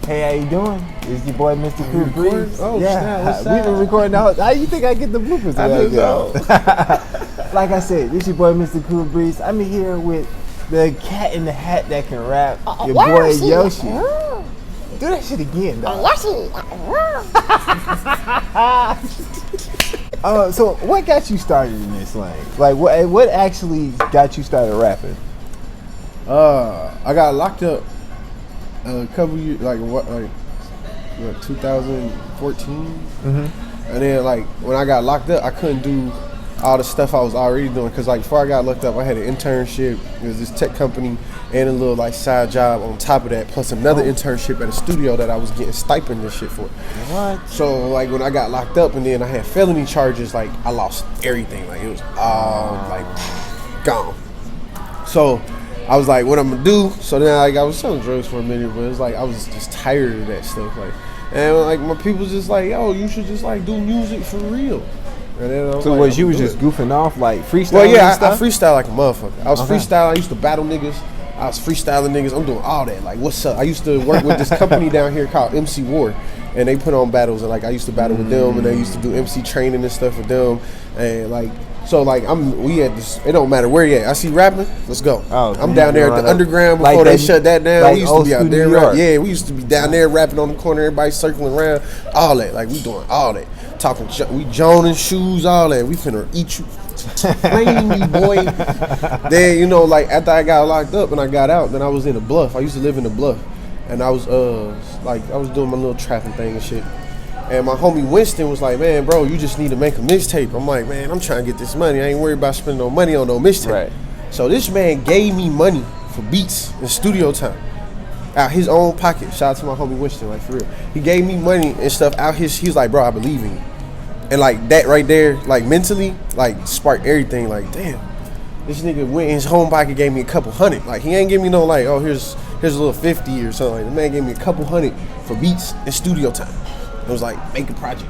Hey, how you doing? It's your boy, Mr. Kool Breeze. Oh, yeah, what's we've been recording the whole. How you think I get the bloopers? I don't know. Like I said, this your boy, Mr. Kool Breeze. I'm here with the cat in the hat that can rap. Your boy Yoshi. Do that shit again, dog. Yoshi. So what got you started in this lane? Like, what actually got you started rapping? I got locked up a couple years, like 2014. And then like when I got locked up, I couldn't do all the stuff I was already doing because like before I got locked up, I had an internship. It was this tech company and a little like side job on top of that, plus another internship at a studio that I was getting stipend and shit for. What? So like when I got locked up and then I had felony charges, like I lost everything. Like it was all like gone. So I was like, what I'm gonna do? So then like I was selling drugs for a minute, but it was like I was just tired of that stuff. Like, and like my people just like, yo, you should just like do music for real. And then I was So like, was you was just goofing off, like freestyling? Well, yeah, and stuff? I freestyle like a motherfucker. I was Okay. freestyling. I used to battle niggas. I was freestyling niggas. I'm doing all that. Like, what's up? I used to work with this company down here called MC War, and they put on battles. And like, I used to battle with them, and they used to do MC training and stuff with them. And like, so like, we had this. It don't matter where you at. I see rapping. Let's go. Oh, I'm down there at the underground before like they that, shut that down. like We used to old be out school there. New York. Yeah, we used to be down there rapping on the corner. Everybody circling around. All that. Like, we doing all that. Talking, we joning shoes, all that. We finna eat you. Flame you, boy. Then, you know, like after I got locked up and I got out, then I was in the Bluff. I used to live in the Bluff. And I was like I was doing my little trapping thing and shit. And my homie Winston was like, man, bro, you just need to make a mixtape. I'm like, man, I'm trying to get this money. I ain't worried about spending no money on no mixtape. Right. So this man gave me money for beats and studio time. Out his own pocket. Shout out to my homie Winston, like for real. He gave me money and stuff out his, he was like, bro, I believe in you. And like that right there, like mentally, like sparked everything. Like, damn, this nigga went in his home pocket, gave me a couple hundred. Like he ain't give me no like, oh here's a little 50 or something. Like the man gave me a couple hundred for beats and studio time. It was like, make a project.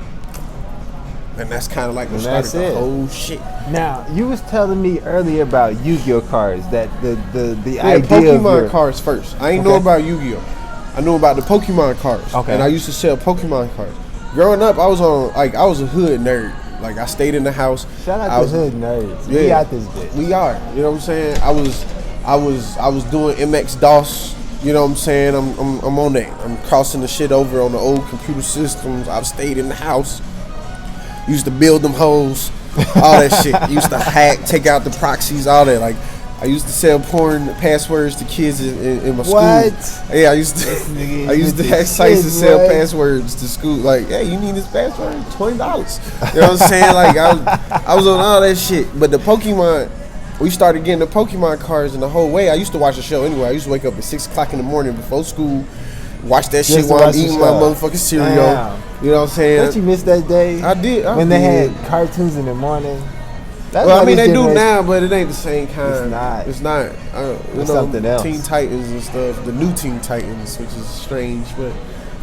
And that's kind of like what started the whole shit. Now, you was telling me earlier about Yu-Gi-Oh cards, that the Yeah, idea Pokemon of your, cards first. I ain't know about Yu-Gi-Oh. I knew about the Pokemon cards. Okay. And I used to sell Pokemon cards. Growing up, I was a hood nerd. Like I stayed in the house. Shout out to hood nerds. Yeah, We out this bitch. We are. You know what I'm saying? I was doing MX DOS. You know what I'm saying? I'm on that. I'm crossing the shit over on the old computer systems. I've stayed in the house. Used to build them hoes, all that shit. Used to hack, take out the proxies, all that. Like I used to sell porn passwords to kids in my school. What? Yeah, I used to hack sites and sell passwords to school. Like, hey, you need this password? $20. You know what I'm saying? Like I was on all that shit. But the Pokemon, we started getting the Pokemon cards, and the whole way I used to watch the show anyway. I used to wake up at 6 o'clock in the morning before school, watch that shit while I'm eating my motherfucking cereal. Damn. You know what I'm saying? Don't you miss that day? I did. When they had cartoons in the morning. That's Well, what I mean, this they do generation- now, but it ain't the same kind. It's not. It's not. It's something else. Teen Titans and stuff. The new Teen Titans, which is strange, but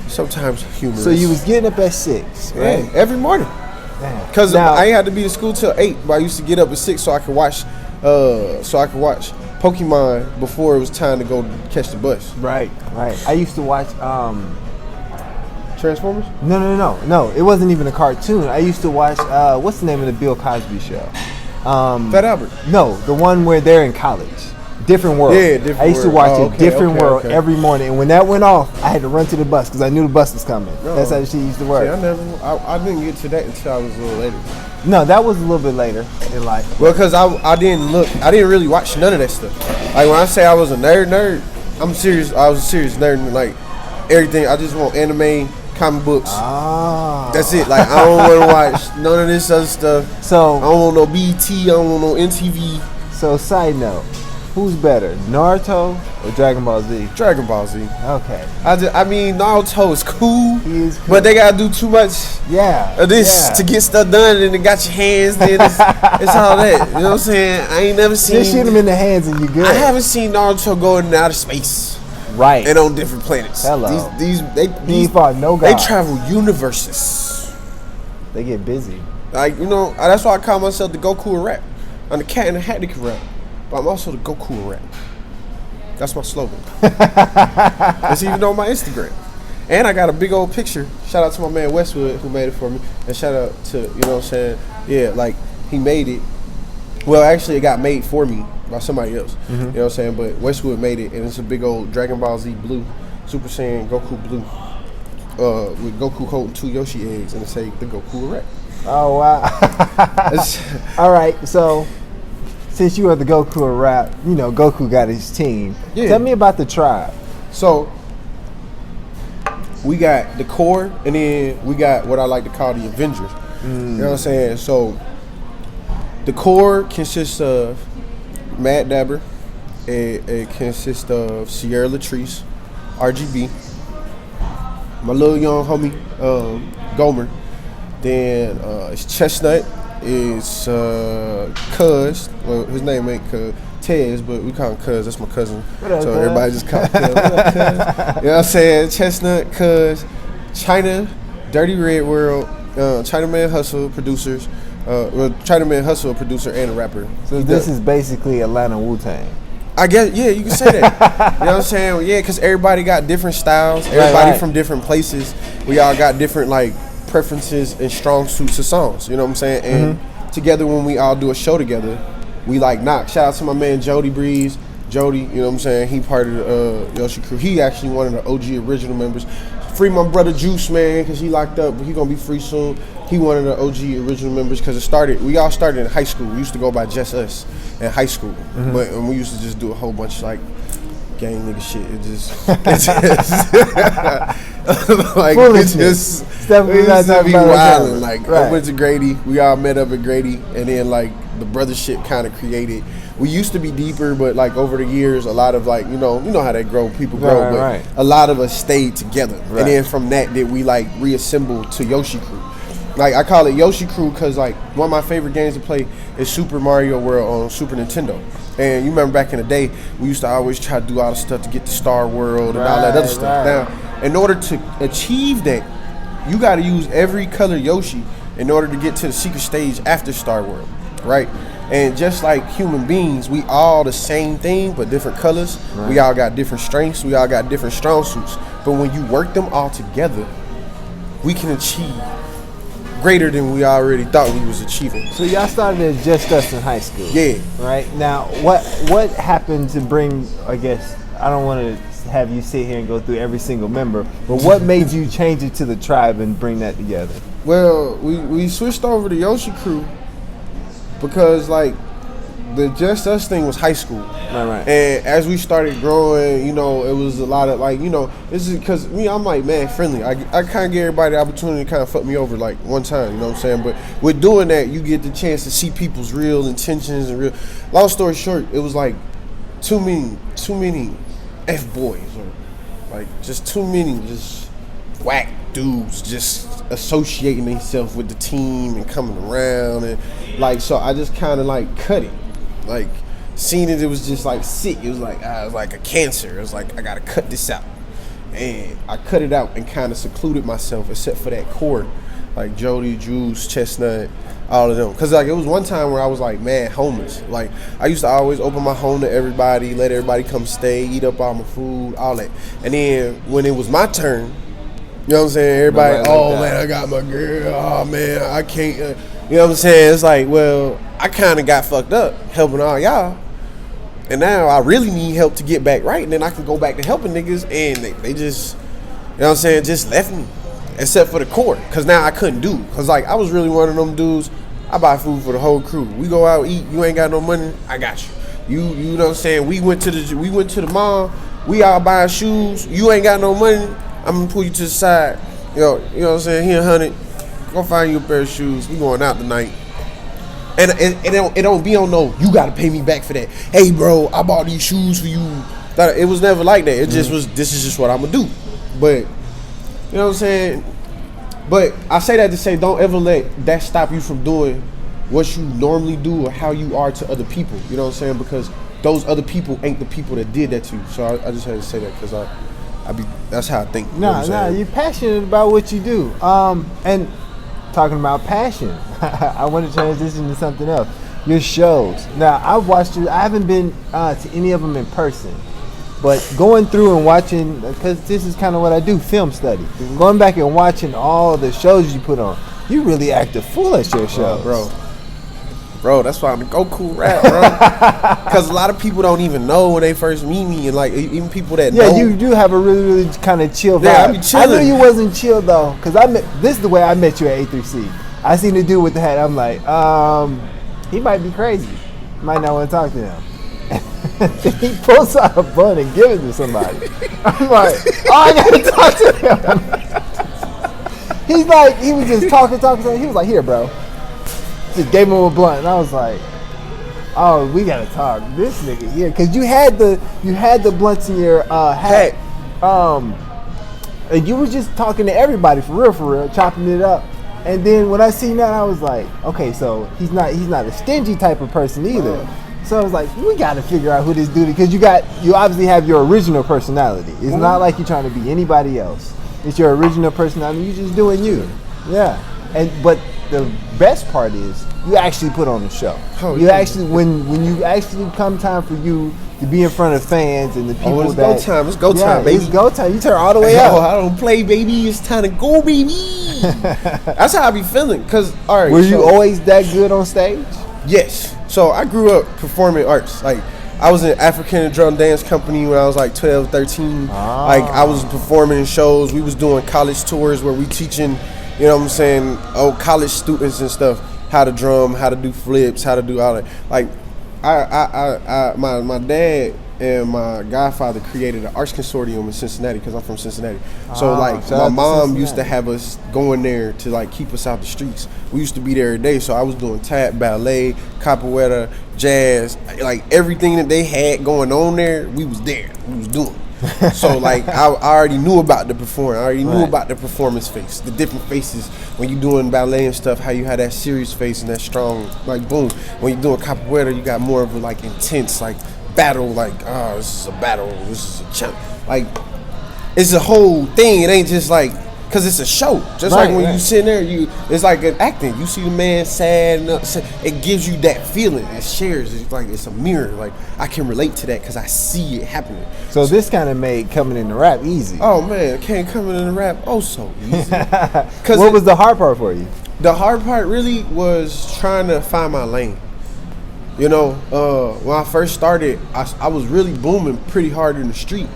sometimes humorous. So you was getting up at 6, right? Yeah, every morning. Because I ain't had to be to school till 8, but I used to get up at 6 so I could watch Pokemon before it was time to go catch the bus. Right. I used to watch Transformers? No. It wasn't even a cartoon. I used to watch what's the name of the Bill Cosby show? Fat Albert. No, the one where they're in college. Different World. Yeah, Different I used to World. watch Different World Okay. every morning, and when that went off, I had to run to the bus because I knew the bus was coming. That's how she used to work. See, I didn't get to that until I was a little later. No, that was a little bit later in life. Well, because I didn't really watch none of that stuff. Like when I say I was a nerd, I'm serious. I was a serious nerd. And like everything, I just want anime, comic books. That's it. Like I don't want to watch none of this other stuff. So I don't want no BT. I don't want no MTV. So side note, who's better, Naruto or Dragon Ball Z? Dragon Ball Z. Okay. I mean Naruto is cool, He is cool. but they gotta do too much Yeah. of this to get stuff done, and it got your hands. Then it's all that. You know what I'm saying? I ain't never seen. Just shoot him in the hands and you good. I haven't seen Naruto go into outer space. Right. And on different planets. Hello. They He ain't fought no They god. travel universes. They get busy. Like, you know, that's why I call myself the Goku of rap. I'm the cat in the hat that can rap, but I'm also the Goku of rap. That's my slogan. It's even on my Instagram. And I got a big old picture. Shout out to my man Westwood who made it for me. And shout out to, you know what I'm saying? Yeah, like he made it. Well, actually it got made for me by somebody else. You know what I'm saying? But Westwood made it, and it's a big old Dragon Ball Z blue, Super Saiyan Goku blue. With Goku holding 2 Yoshi eggs, and it say the Goku erect. Oh wow! All right, so since you are the Goku of rap, you know Goku got his team. Yeah. Tell me about the tribe. So we got the core, and then we got what I like to call the Avengers. You know what I'm saying? So the core consists of Mad Dabber. It consists of Sierra Latrice, RGB. My little young homie, Gomer. Then it's Chestnut. It's Cuz. Well, his name ain't Cuz. Tez, but we call him Cuz. That's my cousin. So everybody just call him Cuz. What up, Cuz? You know what I'm saying? Chestnut, Cuz, China, Dirty Red World, Chinaman Hustle producers. Chinaman Hustle, a producer and a rapper. So this is basically Atlanta Wu-Tang. I guess, yeah, you can say that. You know what I'm saying? Yeah, because everybody got different styles. Everybody from different places. We all got different, like, preferences and strong suits of songs. You know what I'm saying? And together, when we all do a show together, we, like, knock. Shout out to my man, Jody Breeze. Jody, you know what I'm saying? He part of the Yoshi crew. He actually one of the OG original members. Free my brother Juice, man, because he locked up, but he going to be free soon. He one of the OG original members because we all started in high school. We used to go by Just Us in high school. But we used to just do a whole bunch of, like, gang nigga shit. It just like, foolishness. We used to be wilding. Like, I went to Grady. We all met up at Grady, and then, like, the brothership kind of created. We used to be deeper, but, like, over the years, a lot of, like, you know how they grow, people grow, but a lot of us stayed together. And then from that, we, like, reassembled to Yoshi Crew. Like, I call it Yoshi Crew because, like, one of my favorite games to play is Super Mario World on Super Nintendo. And you remember back in the day, we used to always try to do all the stuff to get to Star World and all that other stuff. Now, in order to achieve that, you got to use every color Yoshi in order to get to the secret stage after Star World, right? And just like human beings, we all the same thing, but different colors. We all got different strengths. We all got different strong suits. But when you work them all together, we can achieve greater than we already thought we was achieving. So y'all started as Just Us in high school. Yeah. Right? Now, what happened to bring, I guess, I don't want to have you sit here and go through every single member, but what made you change it to the tribe and bring that together? Well, we switched over to Yoshi Crew because, like, the Just Us thing was high school. Right. And as we started growing, you know, it was a lot of, like, you know, this is because I'm like, man, friendly. I kind of give everybody the opportunity to kind of fuck me over, like, one time, you know what I'm saying? But with doing that, you get the chance to see people's real intentions and real. Long story short, it was like too many F-boys, or like just too many just whack dudes just associating themselves with the team and coming around, and like, so I just kind of like cut it. Like, seeing it was just like sick. It was like a cancer. It was like, I gotta cut this out, and I cut it out and kind of secluded myself, except for that core, like Jody, Juice, Chestnut, all of them. Cause like it was one time where I was like, man, homeless. Like, I used to always open my home to everybody, let everybody come stay, eat up all my food, all that. And then when it was my turn, you know what I'm saying? Everybody, oh man, I got my girl. Oh man, I can't. You know what I'm saying? It's like, well, I kind of got fucked up helping all y'all, and now I really need help to get back right, and then I can go back to helping niggas, and they just, you know what I'm saying, just left me, except for the core, because now I couldn't do, because like I was really one of them dudes, I buy food for the whole crew. We go out, eat, you ain't got no money, I got you. You know what I'm saying? We went to the mall, we all buying shoes, you ain't got no money, I'm gonna pull you to the side, you know what I'm saying, here 100, go find you a pair of shoes, we going out tonight. And it don't be on no, you gotta pay me back for that. Hey bro, I bought these shoes for you. It was never like that. It just was, this is just what I'm gonna do. But, you know what I'm saying? But I say that to say, don't ever let that stop you from doing what you normally do or how you are to other people. You know what I'm saying? Because those other people ain't the people that did that to you. So I just had to say that because that's how I think. You're passionate about what you do. And talking about passion, I want to transition to something else. Your shows. Now, I've watched you. I haven't been to any of them in person, But going through and watching, because this is kind of what I do, film study. Going back and watching all the shows you put on, you really act a fool at your shows. Bro, that's why I'm the Goku rap, bro. Because a lot of people don't even know when they first meet me, and like even people that know. You do have a really, really kind of chill vibe. Yeah, I be chilling. I knew you wasn't chill though, because this is the way I met you at A3C. I seen the dude with the hat. I'm like, he might be crazy. Might not want to talk to him. He pulls out a bun and gives it to somebody. I'm like, I gotta talk to him. He's like, he was just talking. He was like, here, bro. Just gave him a blunt, and I was like, oh, we gotta talk. This nigga here, because you had the blunts in your hat. And you were just talking to everybody for real, chopping it up. And then when I seen that, I was like, okay, so he's not a stingy type of person either. So I was like, we got to figure out who this dude is, because you obviously have your original personality. It's not like you're trying to be anybody else. It's your original personality. You're just doing you. Yeah. But the best part is you actually put on the show. Actually, when you actually come time for you to be in front of fans and the people it's go time. It's go time, baby. It's go time. You turn all the way up. I don't play, baby. It's time to go, baby. That's how I be feeling. Cause all right, were you always that good on stage? Yes. So I grew up performing arts. Like I was in African drum dance company when I was like 12, 13. Like I was performing in shows. We was doing college tours where we teaching, you know what I'm saying, college students and stuff how to drum, how to do flips, how to do all that. Like my dad and my godfather created an arts consortium in Cincinnati because I'm from Cincinnati. So like my mom used to have us going there to like keep us out the streets. We used to be there every day. So I was doing tap, ballet, capoeira, jazz, like everything that they had going on there, we was there. We was doing. So like I already knew about the performance. I already knew about the performance face, the different faces when you're doing ballet and stuff. How you have that serious face and that strong, like boom. When you're doing capoeira, you got more of a like intense, like battle. Like this is a battle. This is a champ. Like it's a whole thing. It ain't just like because it's a show. Just like when you sitting there, it's like an acting. You see the man sad and upset. It gives you that feeling. It shares. It's like it's a mirror. Like I can relate to that because I see it happening. So this kind of made coming in the rap easy. Oh man, it can't come in the rap so easy. What was the hard part for you? The hard part really was trying to find my lane. You know, when I first started, I was really booming pretty hard in the street.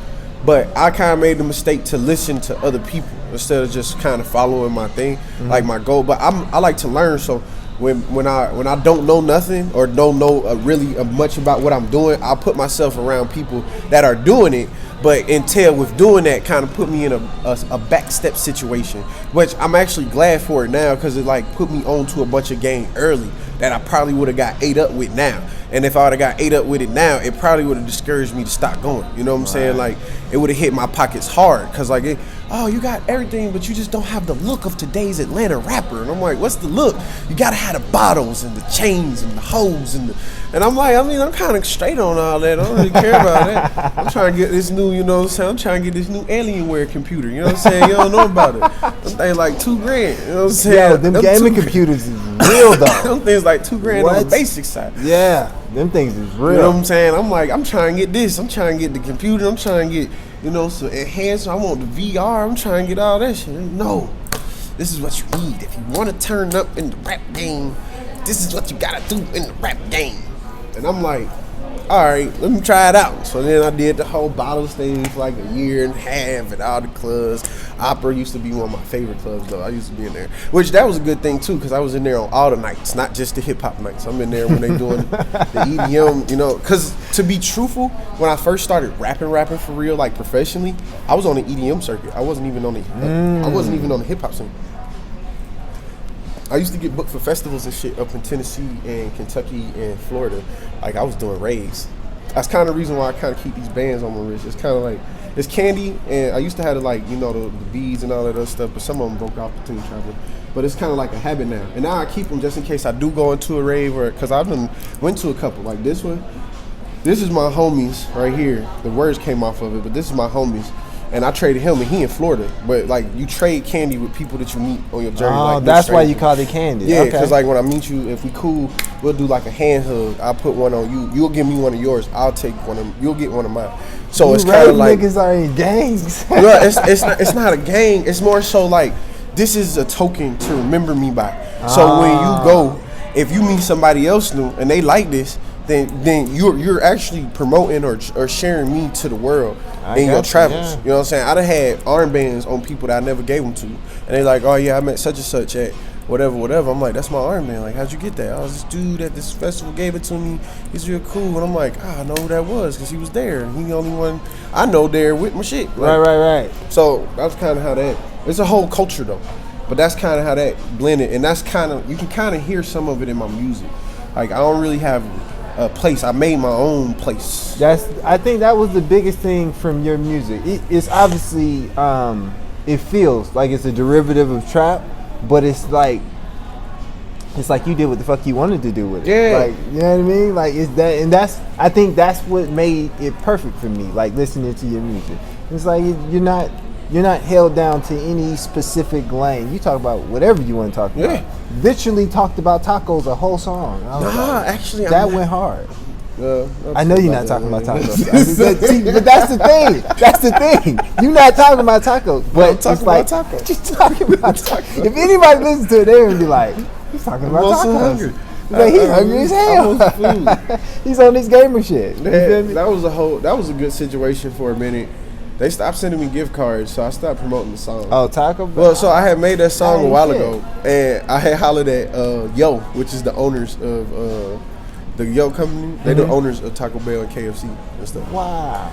But I kind of made the mistake to listen to other people instead of just kind of following my thing, like my goal. But I like to learn. So when I don't know nothing or don't know really much about what I'm doing, I'll put myself around people that are doing it. But Intel with doing that kind of put me in a backstep situation, which I'm actually glad for it now because it like put me onto a bunch of game early that I probably would have got ate up with now. And if I would have got ate up with it now, it probably would have discouraged me to stop going. You know what I'm saying? Like it would have hit my pockets hard because like, you got everything, but you just don't have the look of today's Atlanta rapper. And I'm like, what's the look? You gotta have the bottles and the chains and the hoes and I'm like, I'm kind of straight on all that. I don't really care about that. I'm trying to get this new, you know what I'm saying? I'm trying to get this new Alienware computer. You know what I'm saying? You don't know about it. Them things like $2,000. You know what I'm saying? Yeah, them gaming computers is real though. Them things like $2,000 on the basic side. Yeah, them things is real. You know what I'm saying? I'm like, I'm trying to get this. I'm trying to get the computer. I'm trying to get, some enhanced. I want the VR. I'm trying to get all that shit. No, this is what you need. If you want to turn up in the rap game, this is what you got to do in the rap game. And I'm like, all right, let me try it out. So then I did the whole bottle stage for like a year and a half at all the clubs. Opera used to be one of my favorite clubs though. I used to be in there, which that was a good thing too because I was in there on all the nights, not just the hip hop nights. I'm in there when they doing the EDM, because to be truthful, when I first started rapping for real, like professionally, I was on the EDM circuit. I wasn't even on the hip hop scene. I used to get booked for festivals and shit up in Tennessee and Kentucky and Florida. Like I was doing raves. That's kind of the reason why I kind of keep these bands on my wrist. It's kind of like, it's candy, and I used to have the beads and all that other stuff, but some of them broke off between traveling. But it's kind of like a habit now. And now I keep them just in case I do go into a rave because I've went to a couple. Like this one, this is my homies right here. The words came off of it, but this is my homies. and I traded him, and he in Florida. But like you trade candy with people that you meet on your journey. Oh, like that's why you call it candy. Yeah, okay. because like when I meet you, if we cool, we'll do like a hand hug. I'll put one on you. You'll give me one of yours. I'll take one of. You'll get one of mine. So you it's kind of like niggas are in gangs. no, it's not a gang. It's more so like this is a token to remember me by. So when you go, if you meet somebody else new and they like this, then you're actually promoting or sharing me to the world in your travels. Yeah. You know what I'm saying? I done had armbands on people that I never gave them to, and they like, oh yeah, I met such and such at whatever. I'm like, that's my armband. Like, how'd you get that? I was this dude at this festival gave it to me. He's real cool, and I'm like, I know who that was because he was there, and he the only one I know there with my shit. Like, right. So that's kind of how that. It's a whole culture though, but that's kind of how that blended, and that's kind of you can kind of hear some of it in my music. Like I don't really have a place. I made my own place. I think that was the biggest thing from your music. It's obviously it feels like it's a derivative of trap, but it's like you did what the fuck you wanted to do with it. Yeah. Like, you know what I mean? Like it's that, and I think that's what made it perfect for me. Like listening to your music, it's like you're not held down to any specific lane. You talk about whatever you want to talk about. Yeah. Literally talked about tacos a whole song. Actually, that went hard. I know you're not talking about tacos. But that's the thing. You're not talking about tacos. But I'm talking about tacos. Just talking about tacos. If anybody listens to it, they're gonna be like, he's talking about tacos. Hungry. Like, he's hungry as hell. He's on this gamer shit. That was a good situation for a minute. They stopped sending me gift cards, so I stopped promoting the song. Oh, Taco Bell? Well, so I had made that song a while ago, and I had hollered at Yo, which is the owners of the Yo company. They're the owners of Taco Bell and KFC and stuff. Wow.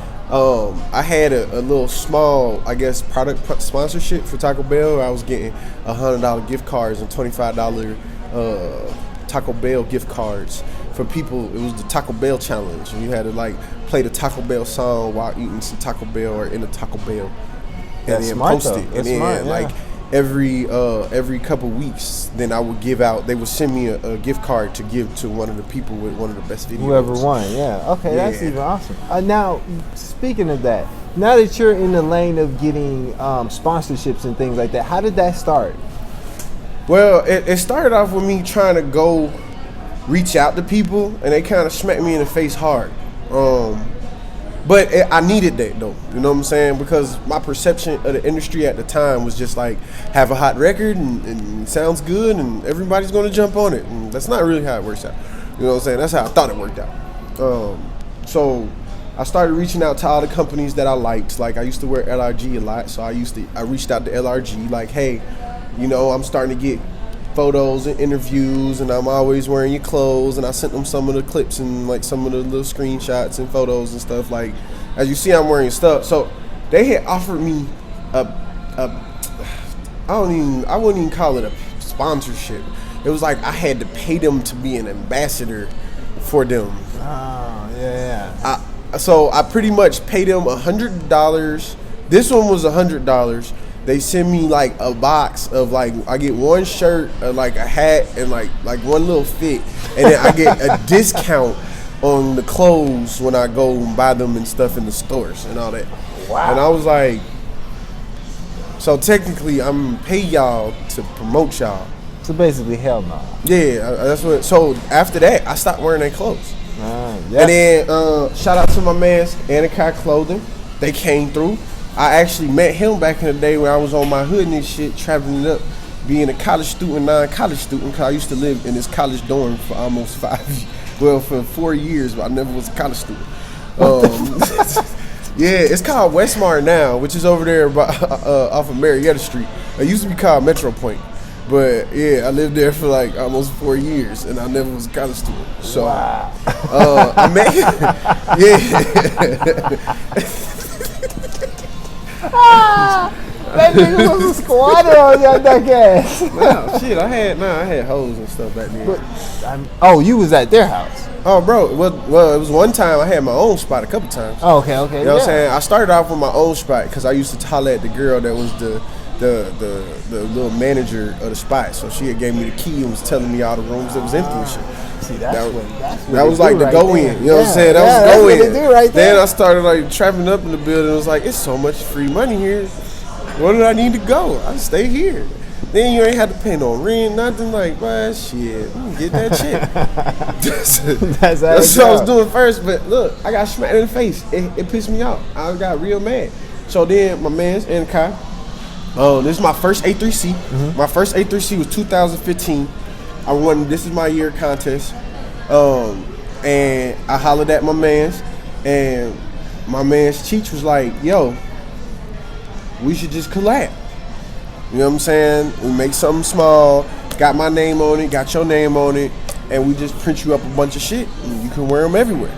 I had a little small, I guess, product sponsorship for Taco Bell. I was getting $100 gift cards and $25 Taco Bell gift cards for people. It was the Taco Bell challenge, and you had to like play the Taco Bell song while eating some Taco Bell or in a Taco Bell, and then post it. And then like every couple weeks, then I would give out. They would send me a gift card to give to one of the people with one of the best videos. Whoever won, yeah. Okay, yeah. That's even awesome. Now, speaking of that, now that you're in the lane of getting sponsorships and things like that, how did that start? Well, it started off with me trying to go reach out to people, and they kind of smacked me in the face hard. But I needed that though, you know what I'm saying? Because my perception of the industry at the time was just like, have a hot record and it sounds good and everybody's gonna jump on it. And that's not really how it works out. You know what I'm saying? That's how I thought it worked out. So I started reaching out to all the companies that I liked. Like I used to wear LRG a lot, so I reached out to LRG like, hey, you know, I'm starting to get photos and interviews, and I'm always wearing your clothes, and I sent them some of the clips and like some of the little screenshots and photos and stuff. Like, as you see, I'm wearing stuff. So they had offered me I wouldn't even call it a sponsorship. It was like I had to pay them to be an ambassador for them. Oh, yeah. So I pretty much paid them $100. This one was $100. They send me like a box of like, I get one shirt, like a hat, and like one little fit, and then I get a discount on the clothes when I go and buy them and stuff in the stores and all that. Wow. And I was like, so technically I'm pay y'all to promote y'all. So basically, hell no. Yeah, that's what. So after that, I stopped wearing their clothes. Yeah. And then shout out to my man's Anakai Clothing. They came through. I actually met him back in the day when I was on my hood and shit, traveling up, being a college student, non-college student, because I used to live in this college dorm for almost 4 years, but I never was a college student. Yeah, it's called Westmar now, which is over there off of Marietta Street. It used to be called Metro Point. But yeah, I lived there for like almost 4 years, and I never was a college student. So, wow. I met, yeah. That nigga was a squatter on that ass. Nah, shit, I had hoes and stuff back then. Oh, you was at their house? Oh, bro, well, it was one time I had my own spot a couple times. Oh, okay. You know what I'm saying? I started off with my own spot because I used to holler at the girl that was the little manager of the spot. So she had gave me the key and was telling me all the rooms that was empty and shit. See, That what was they like do the right go there. in. You know what I'm saying? That Yeah, was go that's in. what they do right there. Then I started like trapping up in the building. It was like, it's so much free money here. Where did I need to go? I stay here. Then you ain't had to pay no rent, nothing. Like, well, shit, you can get that shit. That's what I was doing first. But look, I got smacked in the face. It pissed me off. I got real mad. So then my man's in the car. This is my first A3C. Mm-hmm. My first A3C was 2015. I won. This is my year contest. And I hollered at my man's, and my man's Cheech was like, "Yo, we should just collab." You know what I'm saying? We make something small, got my name on it, got your name on it, and we just print you up a bunch of shit, and you can wear them everywhere.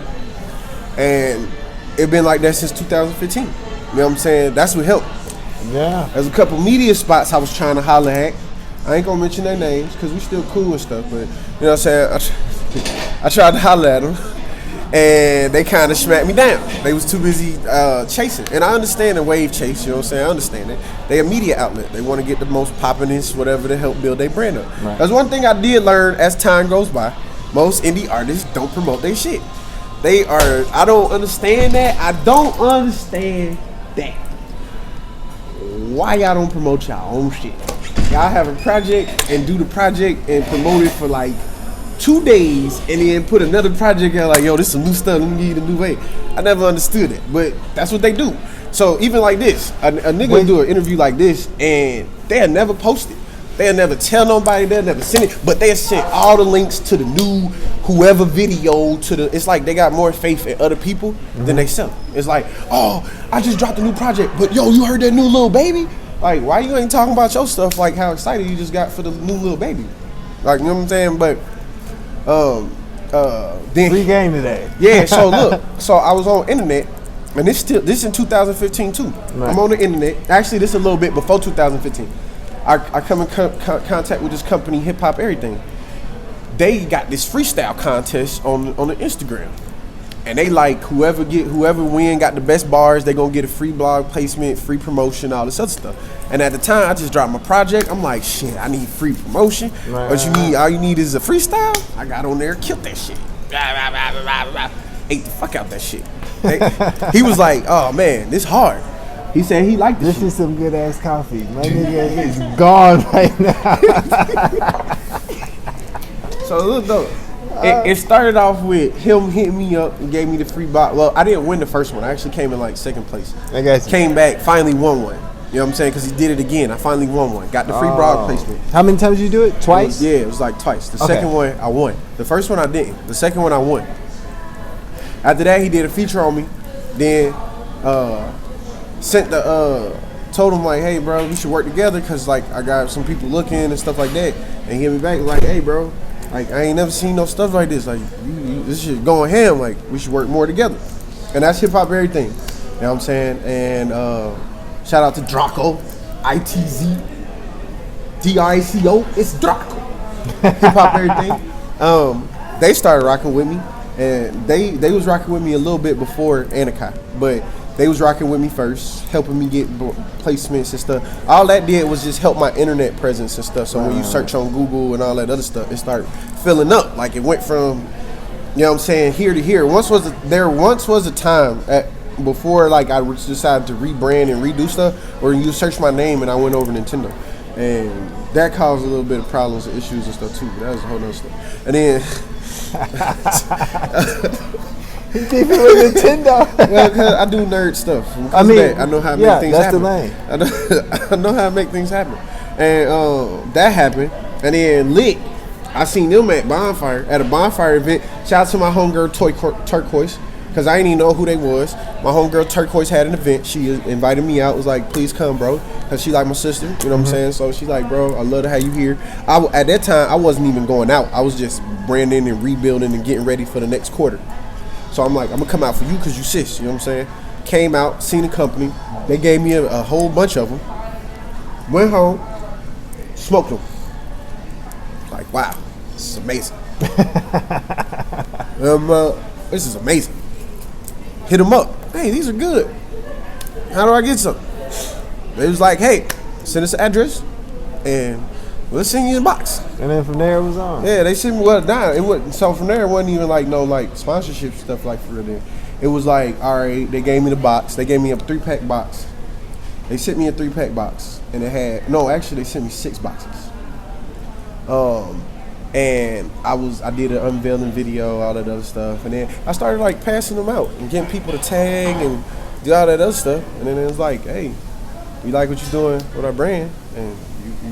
And it been like that since 2015. You know what I'm saying? That's what helped. Yeah. There's a couple media spots I was trying to holler at. I ain't gonna mention their names because we still cool and stuff, but you know what I'm saying? I tried to holler at them, and they kind of smacked me down. They was too busy chasing. And I understand the wave chase, you know what I'm saying? I understand it. They a media outlet. They want to get the most poppiness, whatever, to help build their brand up. Right. That's one thing I did learn as time goes by. Most indie artists don't promote their shit. I don't understand that. I don't understand that. Why y'all don't promote y'all own shit? Y'all have a project and do the project and promote it for like 2 days and then put another project out like, yo, this is some new stuff, let me give you the new way. I never understood it, but that's what they do. So even like this, a nigga will do an interview like this and they'll never post it. They'll never tell nobody, they'll never send it, but they'll send all the links to the new whoever video it's like they got more faith in other people than they self. It's like, oh, I just dropped a new project, but yo, you heard that new little baby? Like, why you ain't talking about your stuff, like how excited you just got for the new little baby? Like, you know what I'm saying? But then free game today. Yeah, so look, so I was on internet, and this in 2015 too. Right. I'm on the internet. Actually, this is a little bit before 2015. I come in contact with this company, Hip Hop Everything. They got this freestyle contest on the Instagram, and they like whoever win got the best bars, they gonna get a free blog placement, free promotion, all this other stuff. And at the time, I just dropped my project. I'm like, shit, I need free promotion. Right. But all you need is a freestyle. I got on there, killed that shit. Ate the fuck out that shit. He was like, oh man, this hard. He said he liked this shit. Is some good ass coffee. My nigga is gone right now. So look though, it started off with him hitting me up and gave me the free box. Well, I didn't win the first one. I actually came in like second place. I guess. Came back, finally won one. You know what I'm saying? Because he did it again. I finally won one. Got the free blog placement. How many times did you do it? Twice? It was like twice. The second one, I won. The first one, I didn't. The second one, I won. After that, he did a feature on me. Then told him like, hey, bro, we should work together because like I got some people looking and stuff like that. And he hit me back like, hey, bro, like I ain't never seen no stuff like this. Like this shit going ham. Like we should work more together. And that's Hip Hop Everything. You know what I'm saying? And shout out to Draco, ITZ, DICO. It's Draco. Hip Hop Everything. They started rocking with me, and they was rocking with me a little bit before Anakai, but they was rocking with me first, helping me get placements and stuff. All that did was just help my internet presence and stuff. So when you search on Google and all that other stuff, it started filling up. Like it went from, you know what I'm saying, here to here. There once was a time before like I decided to rebrand and redo stuff, where you search my name and I went over Nintendo, and that caused a little bit of problems and issues and stuff too. But that was a whole nother stuff. And then beefing with Nintendo. Well, I do nerd stuff. I know how to make things happen. That's the lane. I know how to make things happen. And that happened. And then Lick, I seen them at a bonfire event. Shout out to my homegirl Turquoise, because I didn't even know who they was. My homegirl Turquoise had an event. She invited me out. Was like, please come, bro, because she like my sister. You know what I'm saying? So she's like, bro, I love to have you here. At that time, I wasn't even going out. I was just branding and rebuilding and getting ready for the next quarter. So I'm like, I'm gonna come out for you because you sis. You know what I'm saying? Came out, seen the company. They gave me a whole bunch of them. Went home, smoked them. Like, wow, this is amazing. This is amazing. Hit them up. Hey, these are good. How do I get some? They was like, hey, send us an address and let's send you the box. And then from there it was on. Yeah, they sent me down. It wasn't, so from there it wasn't even like no like sponsorship stuff like for real. It was like, all right, they gave me the box. They gave me a 3-pack box. They sent me a 3-pack box, and it had actually they sent me 6 boxes. And I did an unveiling video, all that other stuff, and then I started like passing them out and getting people to tag and do all that other stuff. And then it was like, hey, we like what you're doing with our brand, and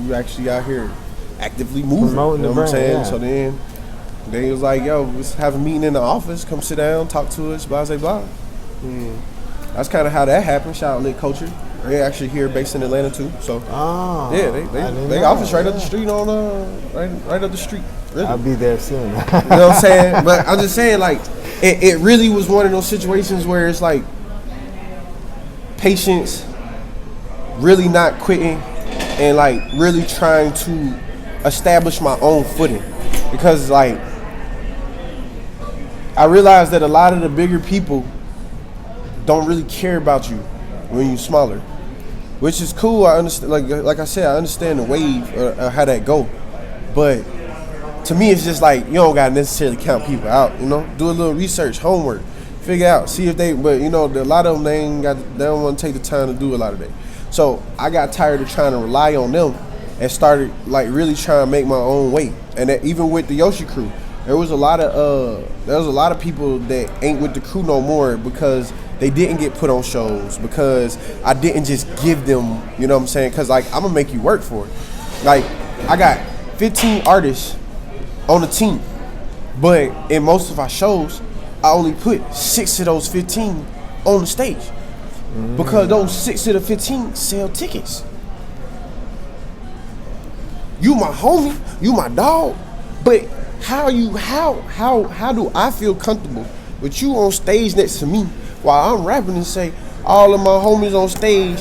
you actually out here actively moving. Promoting you know the what I'm brand, saying? yeah. So then it was like, yo, let's have a meeting in the office. Come sit down, talk to us, blah, blah, blah. That's kind of how that happened. Shout out Lit Culture. They're actually here, based in Atlanta too. So yeah, they office right up the street on right up the street. Really. I'll be there soon. You know what I'm saying? But I'm just saying, like, it really was one of those situations where it's like patience, really not quitting, and like really trying to establish my own footing. Because like I realized that a lot of the bigger people don't really care about you when you're smaller, which is cool. I understand, like I said, I understand the wave or how that go, but to me it's just like you don't gotta necessarily count people out. You know, do a little research, homework, figure out, see if they. But you know, a lot of them they don't want to take the time to do a lot of that. So I got tired of trying to rely on them and started like really trying to make my own way. And that, even with the Yoshi crew, there was a lot of people that ain't with the crew no more because they didn't get put on shows, because I didn't just give them, you know what I'm saying? Because like I'm gonna make you work for it. Like I got 15 artists on the team, but in most of our shows, I only put 6 of those 15 on the stage because those 6 of the 15 sell tickets. You my homie, you my dog, but how do I feel comfortable with you on stage next to me while I'm rapping and say all of my homies on stage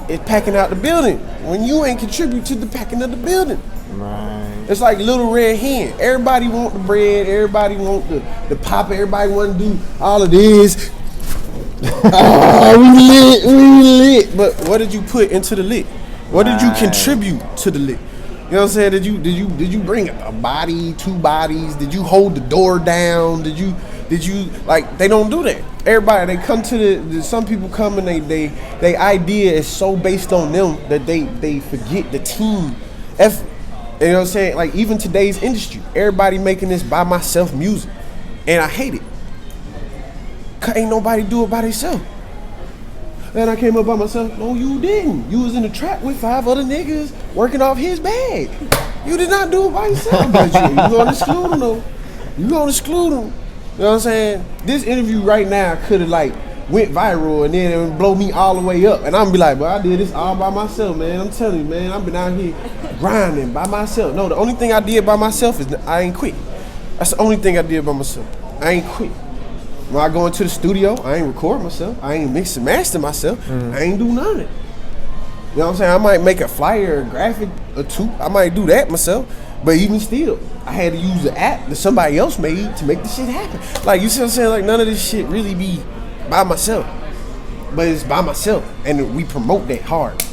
is packing out the building when you ain't contribute to the packing of the building? Right. It's like Little Red Hen. Everybody want the bread, everybody want the pop, everybody want to do all of this. Oh, we lit. But what did you put into the lit? What did you contribute to the lit? You know what I'm saying? Did you bring a body, 2 bodies? Did you hold the door down? Did you like, they don't do that. Everybody, they come to some people come and they idea is so based on them that they forget the team effort. You know what I'm saying? Like even today's industry, everybody making this by myself music, and I hate it. Cause ain't nobody do it by themselves. And I came up by myself. No, you didn't. You was in the trap with 5 other niggas working off his bag. You did not do it by yourself. But you gonna exclude them though. You gonna exclude them. You know what I'm saying? This interview right now could have like went viral and then it would blow me all the way up. And I'm gonna be like, I did this all by myself, man. I'm telling you, man, I've been out here grinding by myself. No, the only thing I did by myself is I ain't quit. That's the only thing I did by myself. I ain't quit. When I go into the studio, I ain't record myself. I ain't mix and master myself. I ain't do none of it. You know what I'm saying? I might make a flyer, a graphic or 2. I might do that myself. But even still, I had to use the app that somebody else made to make the shit happen. Like, you see what I'm saying? Like, none of this shit really be by myself. But it's by myself. And we promote that hard.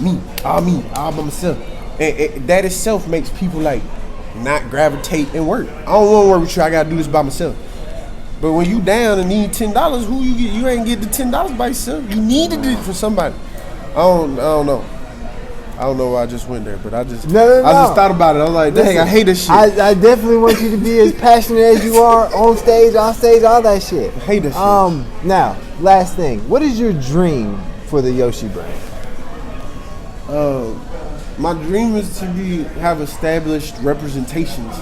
Me, all by myself. And that itself makes people, like, not gravitate and work. I don't want to work with you. I got to do this by myself. But when you down and need $10, who you get? You ain't get the $10 by yourself. You needed it for somebody. I don't know. I don't know why I just went there, but I just thought about it. I was like, dang, I hate this shit. I definitely want you to be as passionate as you are on stage, off stage, all that shit. I hate this shit. Now, last thing. What is your dream for the Yoshi brand? My dream is to have established representations,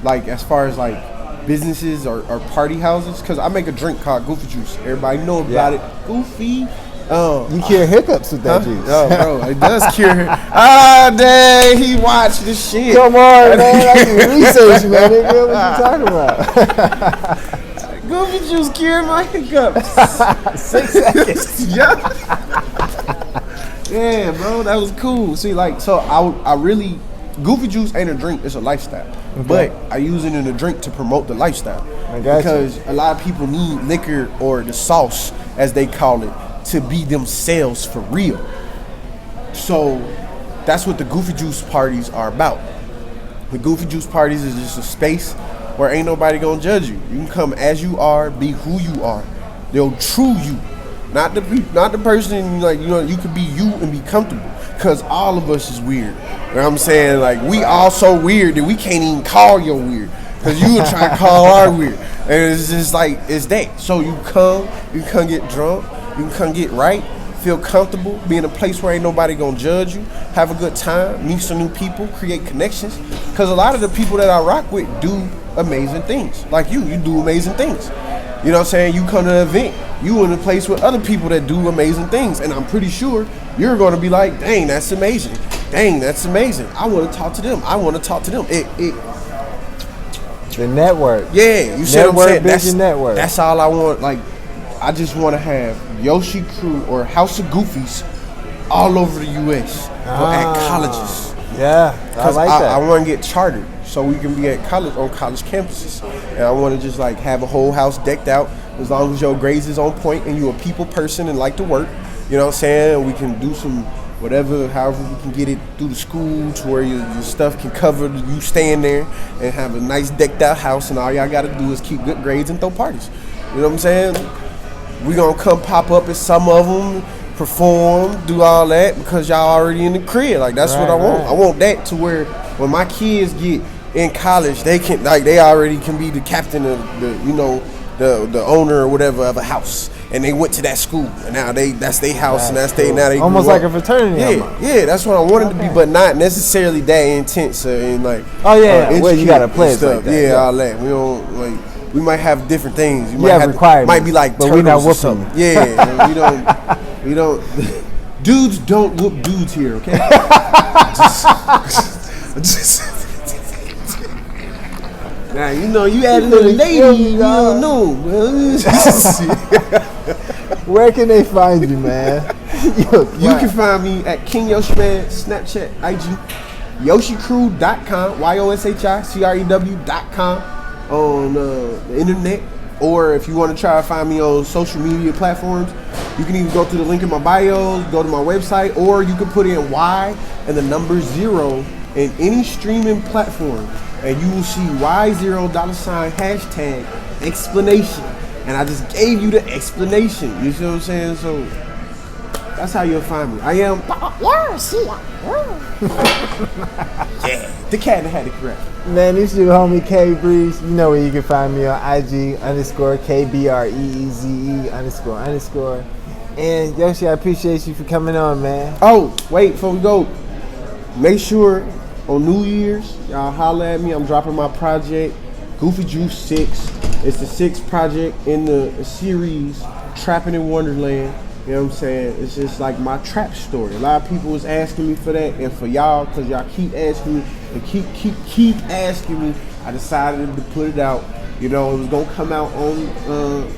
like as far as like businesses or party houses, because I make a drink called Goofy Juice. Everybody know about it. Goofy. You cure hiccups with that juice. Oh, bro, it does cure. Dang, he watched the shit. Come on, man. I can research, man. Nigga, what you talking about? Goofy Juice cured my hiccups. 6 seconds. Yeah, bro, that was cool. See, like, so I really, Goofy Juice ain't a drink, it's a lifestyle. Okay. But I use it in a drink to promote the lifestyle. Because a lot of people need liquor or the sauce, as they call it, to be themselves for real. So that's what the Goofy Juice parties are about. The Goofy Juice parties is just a space where ain't nobody gonna judge you. You can come as you are, be who you are, the true you, not the person like you could be you and be comfortable. Cause all of us is weird. You know what I'm saying? Like we all so weird that we can't even call you weird. Cause you would try to call our weird. And it's just like it's that. So you can come get drunk, you can come get right, feel comfortable, be in a place where ain't nobody gonna judge you, have a good time, meet some new people, create connections. Cause a lot of the people that I rock with do amazing things. Like you do amazing things. You know what I'm saying? You come to an event, you in a place with other people that do amazing things. And I'm pretty sure you're gonna be like, dang, that's amazing. Dang, that's amazing. I wanna talk to them. I wanna talk to them. The network. Yeah, you see what I'm saying? Network. That's all I want. Like, I just want to have Yoshi Crew or House of Goofies all over the U.S. At colleges. Yeah, I like that. I want to get chartered so we can be at college on college campuses, and I want to just like have a whole house decked out as long as your grades is on point and you're a people person and like to work. You know what I'm saying? We can do some. Whatever, however we can get it through the school to where your stuff can cover you staying there and have a nice decked out house, and all y'all gotta do is keep good grades and throw parties. You know what I'm saying? We gonna come pop up at some of them, perform, do all that because y'all already in the crib. Like that's what I want. I want that to where when my kids get in college, they can they already can be the captain of the owner or whatever of a house. And they went to that school, and now that's their house, and that's now they almost like a fraternity. Yeah, that's what I wanted to be, but not necessarily that intense and like. Oh yeah, well you gotta play stuff. Like that. All that. We don't like. We might have different things. Might be like, but we not whooping. Yeah, we don't. Dudes don't whoop dudes here, okay? Now you add a little lady, you don't know. Where can they find you, man? You can find me at King Yoshi Man, Snapchat, IG, YoshiCrew.com, YOSHICREW.com on the internet. Or if you want to try to find me on social media platforms, you can either go to the link in my bio, go to my website, or you can put in Y and the number 0 in any streaming platform. And you will see Y0 $# explanation. And I just gave you the explanation. You see what I'm saying? So that's how you'll find me. I am. Yeah, the cat that had it correct. Man, this your homie K Breeze. You know where you can find me on IG _KBREEZE__. And Yoshi, I appreciate you for coming on, man. Oh, wait, before we go, make sure on New Year's, y'all holler at me. I'm dropping my project, Goofy Juice 6. It's the 6th project in the series, Trapping in Wonderland. You know what I'm saying? It's just like my trap story. A lot of people was asking me for that, and for y'all, because y'all keep asking me and keep asking me, I decided to put it out. You know, it was gonna come out on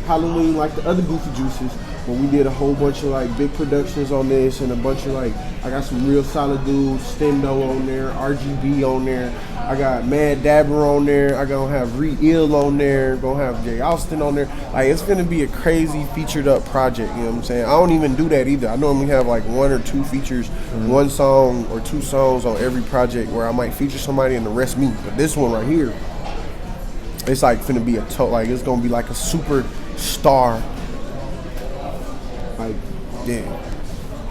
Halloween like the other Goofy Juices. But we did a whole bunch of like big productions on this, and a bunch of like, I got some real solid dudes, Stendo on there, RGB on there, I got Mad Dabber on there, I gonna have Re-Ill on there, gonna have Jay Austin on there. Like it's gonna be a crazy featured up project, you know what I'm saying? I don't even do that either. I normally have like 1 or 2 features, 1 song or 2 songs on every project where I might feature somebody and the rest me. But this one right here, it's like finna be like it's gonna be like a super star. Like, yeah.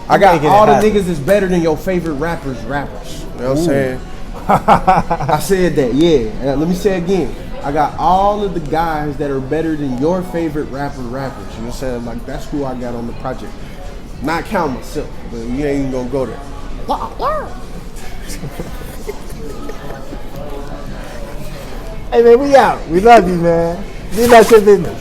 I got all the niggas that's better than your favorite rappers. You know what I'm saying? I said that, yeah. Let me say it again. I got all of the guys that are better than your favorite rappers. You know what I'm saying? Like, that's who I got on the project. Not counting myself, but you ain't even gonna go there. Hey, man, we out. We love you, man. Be about your business.